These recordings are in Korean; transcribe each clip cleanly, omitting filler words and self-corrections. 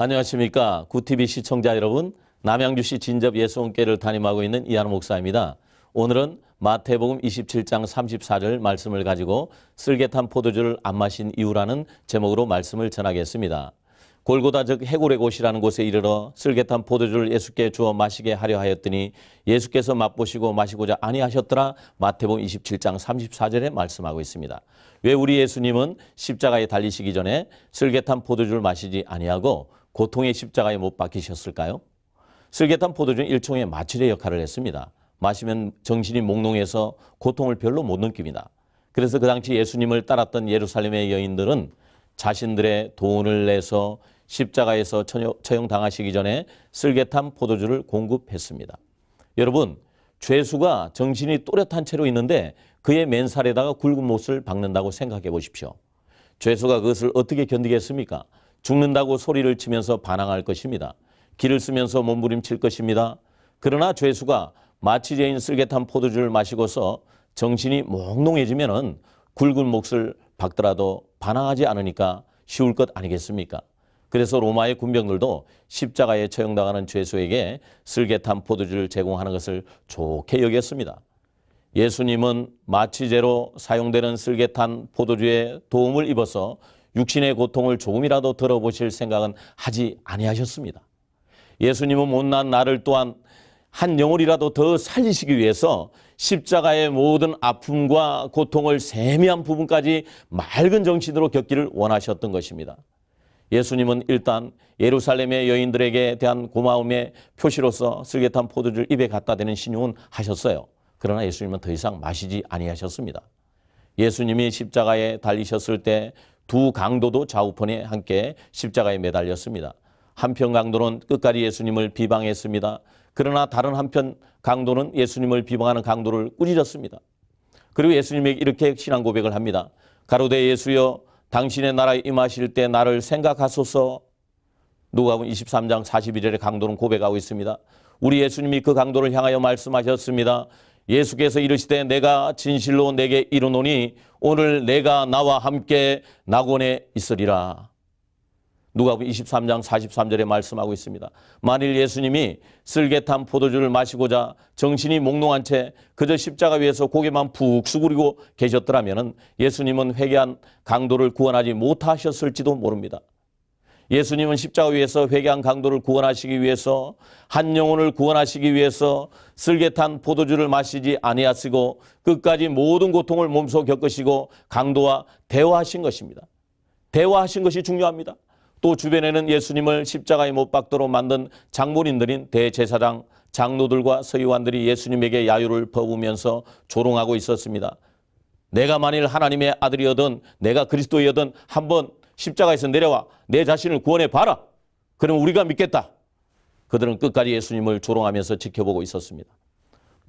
안녕하십니까. 구TV 시청자 여러분, 남양주시 진접 예수원교회를 담임하고 있는 이한우 목사입니다. 오늘은 마태복음 27장 34절 말씀을 가지고 쓸개탄 포도주를 안 마신 이유라는 제목으로 말씀을 전하겠습니다. 골고다 즉 해골의 곳이라는 곳에 이르러 쓸개탄 포도주를 예수께 주어 마시게 하려 하였더니 예수께서 맛보시고 마시고자 아니하셨더라. 마태복음 27장 34절에 말씀하고 있습니다. 왜 우리 예수님은 십자가에 달리시기 전에 쓸개탄 포도주를 마시지 아니하고 고통의 십자가에 못 박히셨을까요? 쓸개탄 포도주는 일종의 마취제 역할을 했습니다. 마시면 정신이 몽롱해서 고통을 별로 못 느낍니다. 그래서 그 당시 예수님을 따랐던 예루살렘의 여인들은 자신들의 돈을 내서 십자가에서 처형당하시기 전에 쓸개탄 포도주를 공급했습니다. 여러분, 죄수가 정신이 또렷한 채로 있는데 그의 맨살에다가 굵은 못을 박는다고 생각해 보십시오. 죄수가 그것을 어떻게 견디겠습니까? 죽는다고 소리를 치면서 반항할 것입니다. 기를 쓰면서 몸부림칠 것입니다. 그러나 죄수가 마취제인 쓸개탄 포도주를 마시고서 정신이 몽롱해지면은 굵은 몫을 박더라도 반항하지 않으니까 쉬울 것 아니겠습니까? 그래서 로마의 군병들도 십자가에 처형당하는 죄수에게 쓸개탄 포도주를 제공하는 것을 좋게 여겼습니다. 예수님은 마취제로 사용되는 쓸개탄 포도주에 도움을 입어서 육신의 고통을 조금이라도 덜어보실 생각은 하지 아니하셨습니다. 예수님은 못난 나를 또한 한 영혼이라도 더 살리시기 위해서 십자가의 모든 아픔과 고통을 세미한 부분까지 맑은 정신으로 겪기를 원하셨던 것입니다. 예수님은 일단 예루살렘의 여인들에게 대한 고마움의 표시로서 쓸개탄 포도주를 입에 갖다 대는 신용은 하셨어요. 그러나 예수님은 더 이상 마시지 아니하셨습니다. 예수님이 십자가에 달리셨을 때 두 강도도 좌우편에 함께 십자가에 매달렸습니다. 한편 강도는 끝까지 예수님을 비방했습니다. 그러나 다른 한편 강도는 예수님을 비방하는 강도를 꾸짖었습니다. 그리고 예수님에게 이렇게 신앙 고백을 합니다. 가로되 예수여, 당신의 나라에 임하실 때 나를 생각하소서. 누가복음 23장 42절에 강도는 고백하고 있습니다. 우리 예수님이 그 강도를 향하여 말씀하셨습니다. 예수께서 이르시되 내가 진실로 내게 이르노니 오늘 내가 나와 함께 낙원에 있으리라. 누가복음 23장 43절에 말씀하고 있습니다. 만일 예수님이 쓸개탄 포도주를 마시고자 정신이 몽롱한 채 그저 십자가 위에서 고개만 푹 숙이고 계셨더라면 예수님은 회개한 강도를 구원하지 못하셨을지도 모릅니다. 예수님은 십자가 위에서 회개한 강도를 구원하시기 위해서, 한 영혼을 구원하시기 위해서 쓸개탄 포도주를 마시지 아니하시고 끝까지 모든 고통을 몸소 겪으시고 강도와 대화하신 것입니다. 대화하신 것이 중요합니다. 또 주변에는 예수님을 십자가에 못 박도록 만든 장본인들인 대제사장, 장로들과 서기관들이 예수님에게 야유를 퍼부으면서 조롱하고 있었습니다. 내가 만일 하나님의 아들이어든 내가 그리스도이어든 한번 십자가에서 내려와 내 자신을 구원해 봐라. 그러면 우리가 믿겠다. 그들은 끝까지 예수님을 조롱하면서 지켜보고 있었습니다.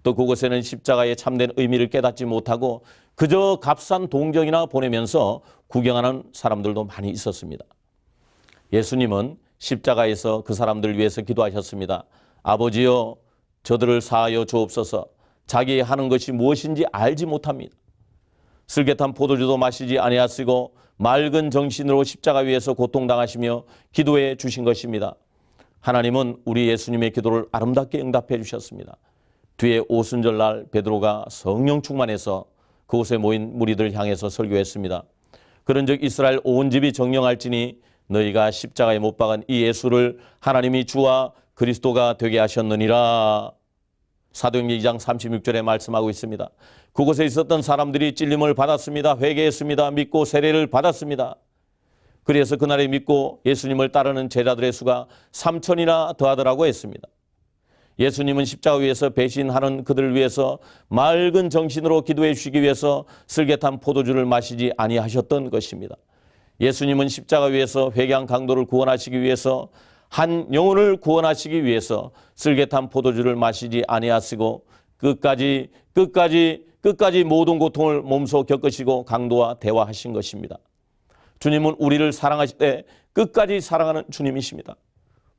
또 그곳에는 십자가의 참된 의미를 깨닫지 못하고 그저 값싼 동정이나 보내면서 구경하는 사람들도 많이 있었습니다. 예수님은 십자가에서 그 사람들을 위해서 기도하셨습니다. 아버지여, 저들을 사하여 주옵소서. 자기 하는 것이 무엇인지 알지 못합니다. 쓸개탄 포도주도 마시지 아니하시고 맑은 정신으로 십자가 위에서 고통당하시며 기도해 주신 것입니다. 하나님은 우리 예수님의 기도를 아름답게 응답해 주셨습니다. 뒤에 오순절날 베드로가 성령 충만해서 그곳에 모인 무리들 향해서 설교했습니다. 그런즉 이스라엘 온 집이 정령할지니 너희가 십자가에 못 박은 이 예수를 하나님이 주와 그리스도가 되게 하셨느니라. 사도행전 2장 36절에 말씀하고 있습니다. 그곳에 있었던 사람들이 찔림을 받았습니다. 회개했습니다. 믿고 세례를 받았습니다. 그래서 그날에 믿고 예수님을 따르는 제자들의 수가 3천이나 더하더라고 했습니다. 예수님은 십자가 위에서 배신하는 그들을 위해서 맑은 정신으로 기도해 주시기 위해서 쓸개탄 포도주를 마시지 아니하셨던 것입니다. 예수님은 십자가 위에서 회개한 강도를 구원하시기 위해서, 한 영혼을 구원하시기 위해서 쓸개탄 포도주를 마시지 아니하시고 끝까지 모든 고통을 몸소 겪으시고 강도와 대화하신 것입니다. 주님은 우리를 사랑하실 때 끝까지 사랑하는 주님이십니다.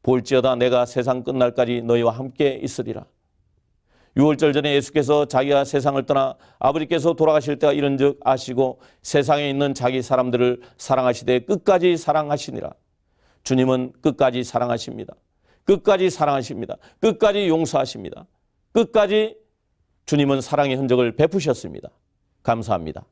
볼지어다 내가 세상 끝날까지 너희와 함께 있으리라. 6월절 전에 예수께서 자기가 세상을 떠나 아버지께서 돌아가실 때가 이런 즉 아시고 세상에 있는 자기 사람들을 사랑하시되 끝까지 사랑하시니라. 주님은 끝까지 사랑하십니다. 끝까지 사랑하십니다. 끝까지 용서하십니다. 끝까지 주님은 사랑의 흔적을 베푸셨습니다. 감사합니다.